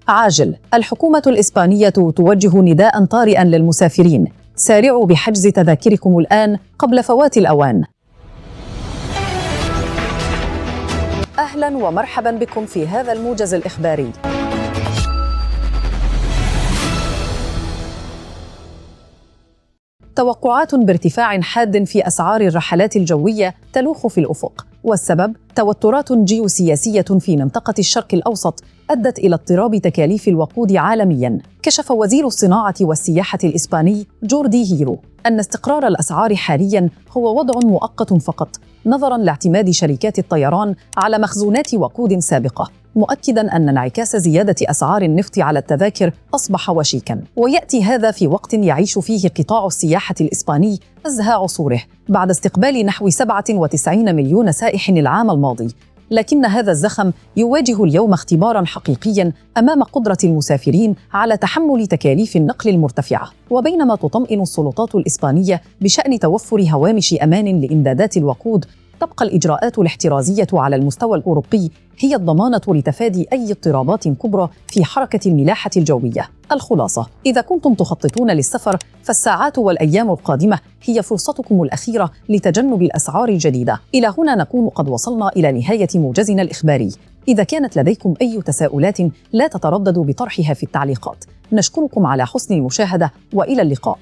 عاجل. الحكومة الإسبانية توجه نداء طارئا للمسافرين: سارعوا بحجز تذاكركم الآن قبل فوات الأوان. أهلا ومرحبا بكم في هذا الموجز الإخباري. توقعات بارتفاع حاد في أسعار الرحلات الجوية تلوح في الأفق، والسبب توترات جيوسياسية في منطقة الشرق الأوسط أدت إلى اضطراب تكاليف الوقود عالمياً. كشف وزير الصناعة والسياحة الإسباني جوردي هيرو أن استقرار الأسعار حالياً هو وضع مؤقت فقط، نظراً لاعتماد شركات الطيران على مخزونات وقود سابقة، مؤكداً أن انعكاس زيادة أسعار النفط على التذاكر أصبح وشيكاً. ويأتي هذا في وقت يعيش فيه قطاع السياحة الإسباني أزهى عصوره بعد استقبال نحو 97 مليون سائح العام الماضي، لكن هذا الزخم يواجه اليوم اختباراً حقيقياً أمام قدرة المسافرين على تحمل تكاليف النقل المرتفعة. وبينما تطمئن السلطات الإسبانية بشأن توفر هوامش أمان لإمدادات الوقود، تبقى الإجراءات الاحترازية على المستوى الأوروبي هي الضمانة لتفادي أي اضطرابات كبرى في حركة الملاحة الجوية. الخلاصة: إذا كنتم تخططون للسفر، فالساعات والأيام القادمة هي فرصتكم الأخيرة لتجنب الأسعار الجديدة. إلى هنا نكون قد وصلنا إلى نهاية موجزنا الإخباري. إذا كانت لديكم أي تساؤلات لا تترددوا بطرحها في التعليقات. نشكركم على حسن المشاهدة، وإلى اللقاء.